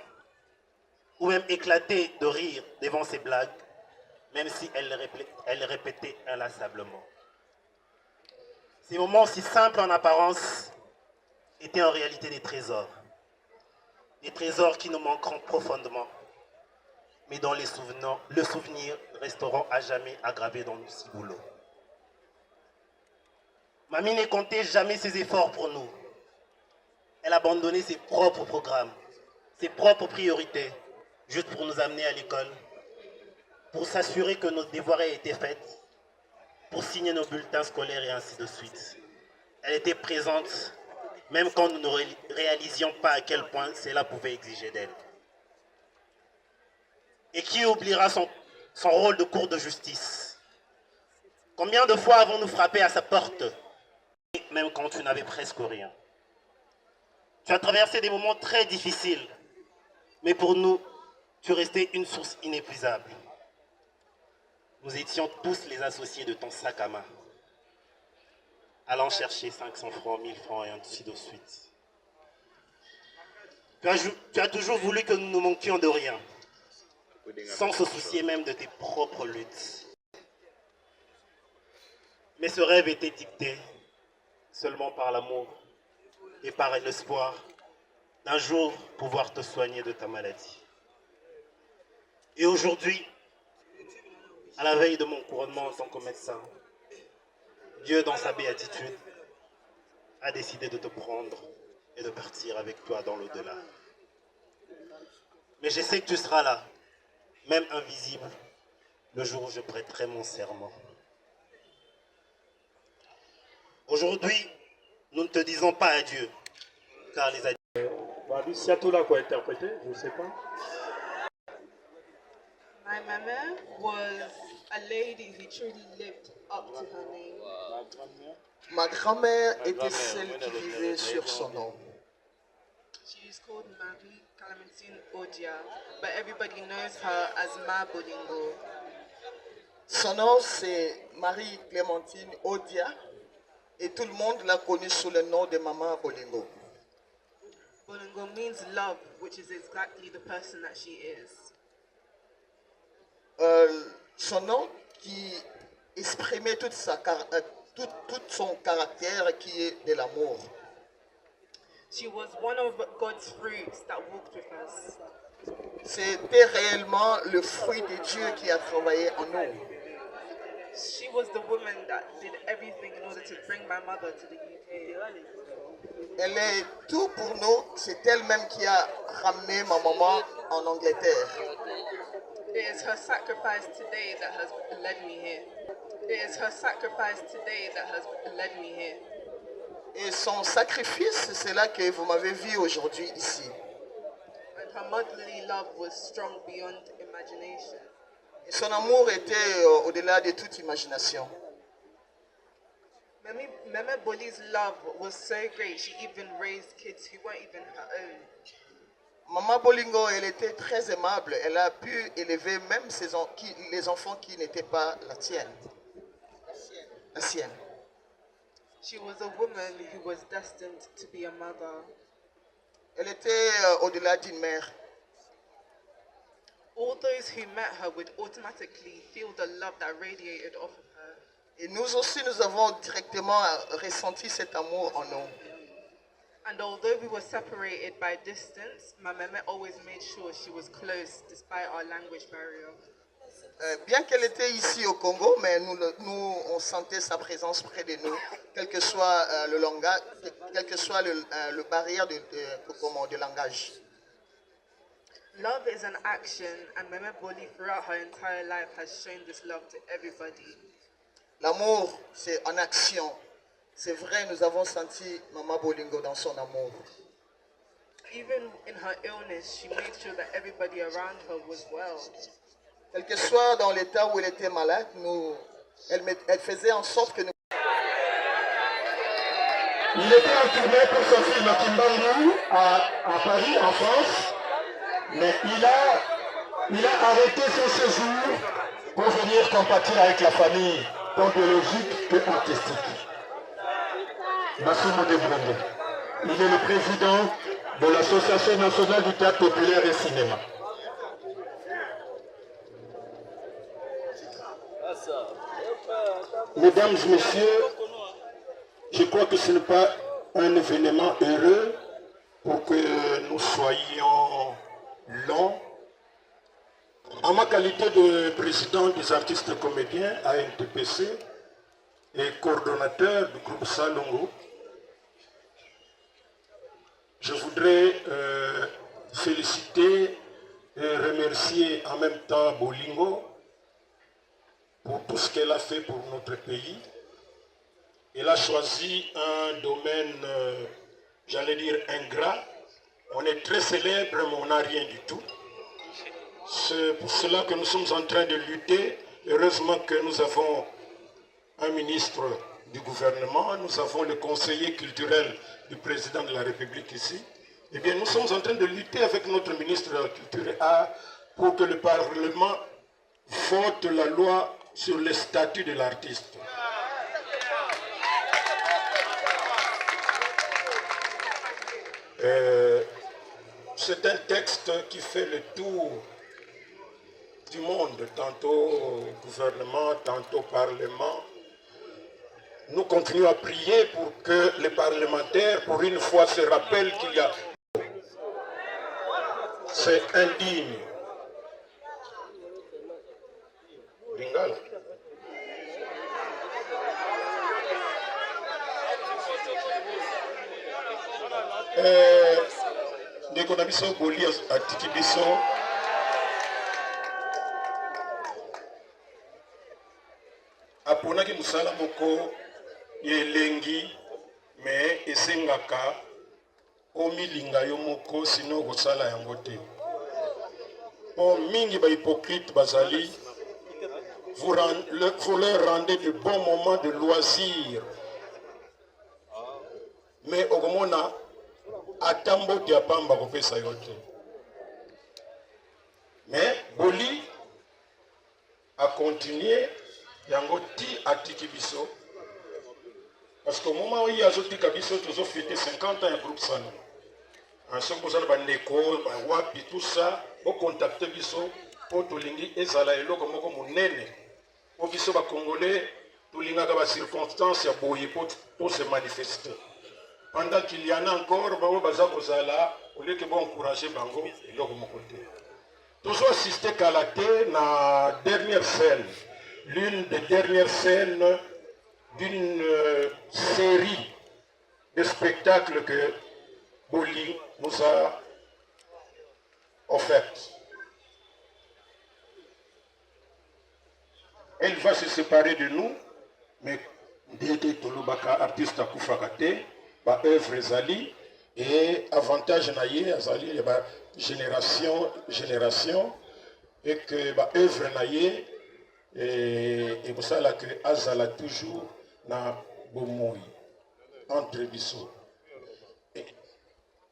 ou même éclaté de rire devant ces blagues, même si elle les répétait inlassablement. Ces moments si simples en apparence étaient en réalité des trésors qui nous manqueront profondément, mais dont les souvenirs resteront à jamais aggravés dans nos ciboulots. Mamie ne comptait jamais ses efforts pour nous. Elle abandonnait ses propres programmes, ses propres priorités, juste pour nous amener à l'école, pour s'assurer que nos devoirs aient été faits, pour signer nos bulletins scolaires et ainsi de suite. Elle était présente, même quand nous ne réalisions pas à quel point cela pouvait exiger d'elle. Et qui oubliera son rôle de cour de justice? Combien de fois avons-nous frappé à sa porte, même quand tu n'avais presque rien? Tu as traversé des moments très difficiles, mais pour nous, tu restais une source inépuisable. Nous étions tous les associés de ton sac à main, allant chercher 500 francs, 1000 francs et ainsi de suite. Tu as toujours voulu que nous ne manquions de rien, sans se soucier même de tes propres luttes. Mais ce rêve était dicté seulement par l'amour et par l'espoir d'un jour pouvoir te soigner de ta maladie. Et aujourd'hui, à la veille de mon couronnement en tant que médecin, Dieu, dans sa béatitude, a décidé de te prendre et de partir avec toi dans l'au-delà. Mais je sais que tu seras là, même invisible, le jour où je prêterai mon serment. Aujourd'hui, nous ne te disons pas adieu, car les adieux... Lucia Toula quoi interpréter, je ne sais pas. My mama was a lady who truly lived up to her name. Ma grand-mère était celle qui vivait sur son nom. She is called Marie Clémentine Odia, but everybody knows her as Ma Bolingo. Son nom c'est Marie Clémentine Odia et tout le monde l'a connue sous le nom de Maman Bolingo. Bolingo means love, which is exactly the person that she is. Son nom qui exprimait tout son caractère qui est de l'amour. She was one of God's fruits that walked with us. C'était réellement le fruit de Dieu qui a travaillé en nous. She was the woman that did everything in order to bring my mother to the UK. Elle est tout pour nous. C'est elle-même qui a ramené ma maman en Angleterre. It is her sacrifice today that has led me here. It is her sacrifice today that has led me here. Et son sacrifice, c'est là que vous m'avez vu aujourd'hui ici. And her motherly love was strong beyond imagination. Et son amour était au-delà de toute imagination. Mama Boli's love was so great, she even raised kids who weren't even her own. Maman Bolingo, elle était très aimable. Elle a pu élever même les enfants qui n'étaient pas la tienne. La sienne. She was a woman who was destined to be a mother. Elle était au-delà d'une mère. All those who met her would automatically feel the love that radiated off of her. Et nous aussi, nous avons directement ressenti cet amour en nous. And although we were separated by distance, my mama always made sure she was close despite our language barrier. Bien qu'elle était ici au Congo, mais nous on sentait sa présence près de nous, quel que soit le langage, quel que soit le barrière de langage. Love is an action, and Mama Boli throughout her entire life has shown this love to everybody. L'amour, c'est en action. C'est vrai, nous avons senti Maman Bolingo dans son amour. Even in her illness, she made sure that everybody around her was well. Quel que soit dans l'état où elle était malade, elle faisait en sorte que nous... Il était en tournée pour son film Kimbangu à Paris, en France, mais il a arrêté son séjour pour venir compatir avec la famille, tant biologique que artistique. Massimo Debrunde. Il est le président de l'Association nationale du théâtre populaire et cinéma. Mesdames et messieurs, je crois que ce n'est pas un événement heureux pour que nous soyons longs. En ma qualité de président des artistes comédiens à NTPC et coordonnateur du groupe Salongo, je voudrais féliciter et remercier en même temps Bolingo pour tout ce qu'elle a fait pour notre pays. Elle a choisi un domaine, j'allais dire, ingrat. On est très célèbre, mais on n'a rien du tout. C'est pour cela que nous sommes en train de lutter. Heureusement que nous avons un ministre du gouvernement, nous avons le conseiller culturel du président de la République ici. Eh bien, nous sommes en train de lutter avec notre ministre de la Culture pour que le Parlement vote la loi sur le statut de l'artiste. C'est un texte qui fait le tour du monde, tantôt gouvernement, tantôt parlement. Nous continuons à prier pour que les parlementaires, pour une fois, se rappellent qu'il y a... C'est indigne. Lingala. Ndeko na biso Boli atiki biso aponaki musala moko yelengi me esengaka omilinga yo moko sino kosala yango te po mingi ba hypocrite bazali vous leur rendez de bons moments de loisirs mais okomona atambo te apamba kopesa yo te mais Boli a continué yango ti atiki biso parce qu'au moment où il y a zotika biso tozo fêté 50 ans ya groupe Sano en ce que ça bandeko wapi tout ça au contacter biso po tolingi ezala eloko moko monene po biso ba congolais tolingaka ba circonstances ya boye pour se manifester pendant qu'il y en a encore bao baza kozala au lieu que bon encourager bango eloko moko te tozo assister kalaté na dernière scène, l'une des dernières scènes d'une série de spectacles que Boli nous a offertes. Elle va se séparer de nous, mais Dede Tolobaka, artiste à Koufakate, ba œuvre Zali, et avantage naïe, Azali, il y a génération, et que ba œuvre naïe, et pour ça là que Azala toujours na bomoi entre biso.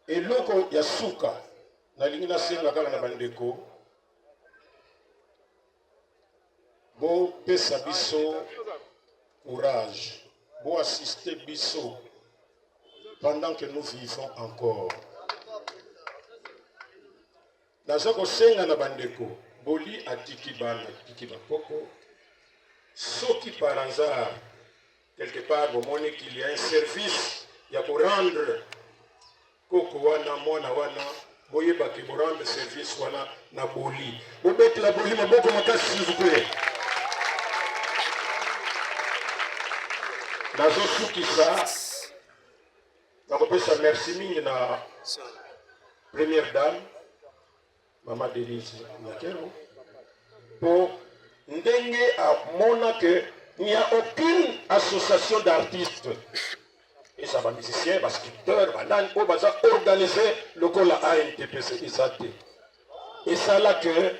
Et loko ya suka nalingi nasenga kaka na bandeko bopesa biso courage, assister biso pendant que nous vivons encore. Naza kosenga na bandeko boli atiki bana atiki bapoko soki par hasard quelque part vous montrez qu'il y a un service ya pour rendre koko wana mona wana boyeba ke rendre service wana na boli bobeti la boli maboko makasi s'il vous plaît. Nazo sukisa nakopesa merci mingi na première dame Maman Denise Nakero pour ndenge à mona que il n'y a aucune association d'artistes et ça va musiciens, va sculpteurs, va organiser le col à ANTPC et ça là que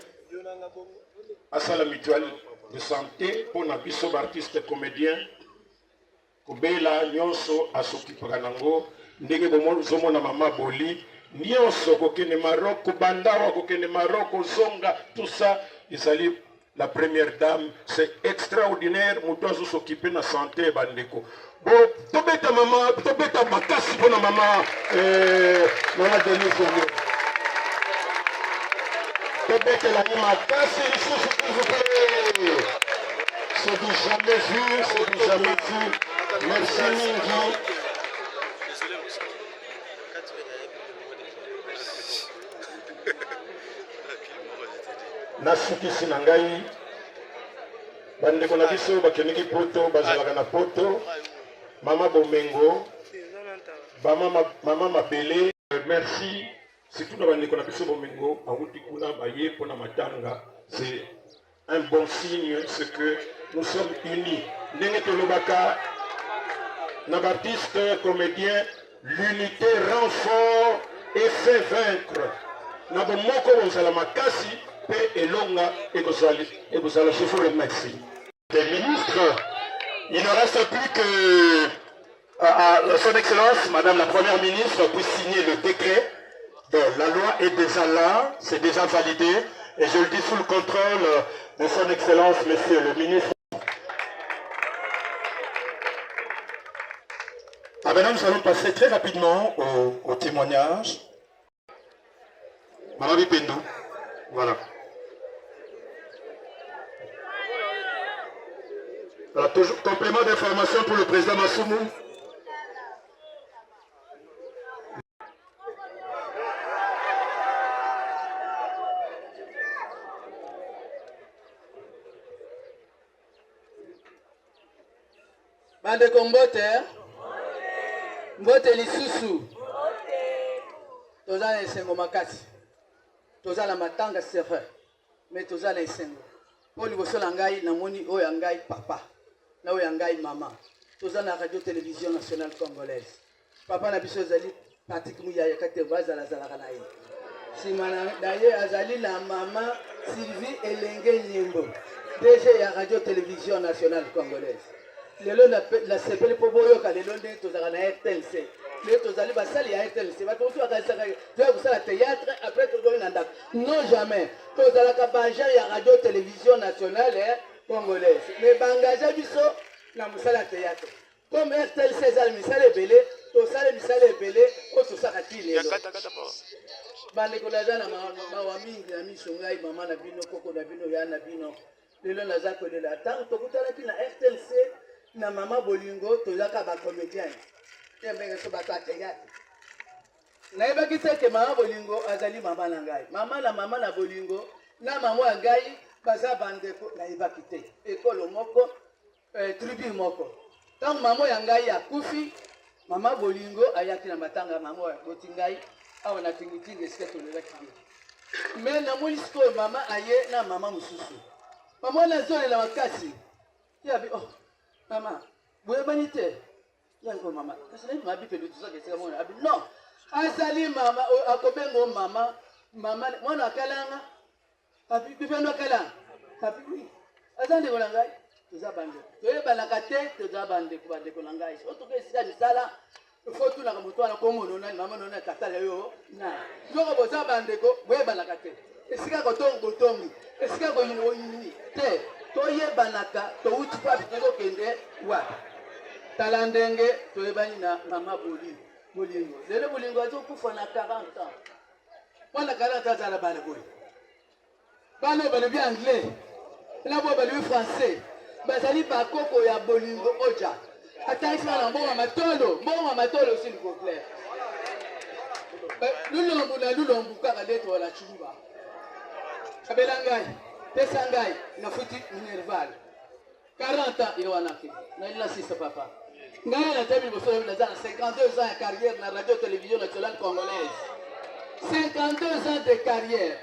à ça la mutuelle de santé pour na biso artiste comédien kobela nyonso asokipaka nango ndenge bomona mama boli nyonso kokende Maroc bandawa kokende Maroc zonga tout ça ezali la première dame c'est extraordinaire moto s'occuper na santé bandeko bo tobeta mama tobeta makasi pona mama mama Denise tobeta la makasi s'il vous plaît c'est du jamais vu c'est du jamais vu. Merci Mingi. Nasukisi na ngai bandeko na biso bakendeki poto bazalaka na poto mama Bomengo mama Mabele merci surtout na bandeko na biso Bomengo awuti kuna baye pona matanga c'est un bon signe c'est que nous sommes unis ndenge tolobaka nos artistes, comédiens, l'unité rend fort et fait vaincre. Nous avons beaucoup de makasi, paix et longa, et vous allez, je vous remercie. Des ministres, il ne reste plus que à son Excellence, Madame la Première ministre, puisse signer le décret. La loi est déjà là, c'est déjà validé, et je le dis sous le contrôle de son Excellence, Monsieur le ministre. Ah ben là, nous allons passer très rapidement au témoignage. Madame Bipendo, voilà. Alors, toujours complément d'information pour le président Massoumou. Bande Kombote. Mbote lisusu toza na esengo makasi toza na matanga c'est vrai mais toza na esengo po liboso na ngai namoni oyo ya ngai papa na oyo ya ngai mama toza na radio télévision nationale congolaise papa na biso ezali Patrick Muyaya kate bazalazalaka na ye nsima na ye azali na mama Sylvie Elenge Nyembo DG ya radio télévision nationale congolaise lelo la sepeli po boyoka lelo nde tozaka na RTLC lelo tozali basali ya RTLC batoki bakalisaka toya kosala théâtre après tozoki na ndako non jamais tozalaka baagent ya radio télévision nationale congolaise mais baengage biso na mosala ya théâtre comme RTLC ezali misala ebele tosala misala ebele oyo tosaka ti lelo bandeko naza na mawa mingi na miso ngai mama na bino koko na bino ya na bino lelo naza kolela ntango tokutanaki na RTLC na mama bolingo tozaka ba comédien tembenge so bato ateyate nayebaki te ke mama bolingo azali mama na ngai mama na bolingo na mama ya ngai baza bandeko nayebaki te ekolo moko tribu moko ntango mama ya ngai akufi mama bolingo ayaki na matanga mama ya boti ngai awa na tingitingi esike tolelaki ye me namoni sikoyo mama aye na mama mosusu mama nazolela makasi yabi oh Maman, vous avez vanité. Il y a encore maman. Parce que m'a dit que tout ça que c'est mon abi. Non. Asali maman, akobengo maman, maman, moi na kalanga. Abi bifendo kalanga. Abi oui. Azande kolangai. Tuza bande. Toye balaka te, tuza bande ko bande kolangai. Oto ke sika misala, Il faut tout la remonter à la commune, maman, on a tatale yo. Na. Yo boza bandeko, boye balakate. Esika kotongo botongi. Esika ko yini te. To ye banaka, to uti pa biteko kende wa. Talandenge to ebani na mama bolingo. Lelo bolingo azo kufa na 40 ans. Wana 40 ans ala bana boy. Bana bana bien anglais. La bo bana français. Bazali ba koko ya bolingo oja. Attends, bon matolo, s'il vous plaît. Nous car lettre la chuba. Kabelangai, Pesangai, na futi minerval. 40 ans, il a na assiste papa. Ngai na temi bo 52 ans de carrière na radio-télévision nationale congolaise. 52 ans de carrière.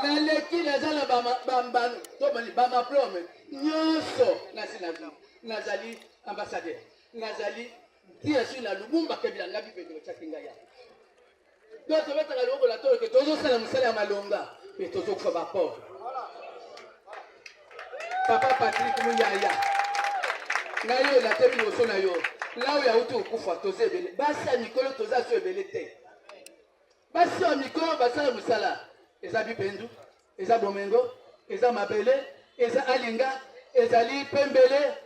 Na leki na zala bambanu, to mali bama plome. Nyoso na sinabi. Nazali ambassadeur. Nazali bien sûr la Lumumba Kabila ngabi peto chakingaya. Donc tu vas te rendre la tole que tozo sala musala malonga et tozo kwa bapor. Papa Patrick Muyaya. Nayo la temi osona yo. Là où ya utu kufa toze bele. Basa mikolo toza so bele te. Basa mikolo basa musala. Eza bipendu, eza bomengo, eza mabele, eza alinga, ezali pembele.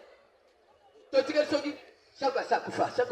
Chaque fois, ça,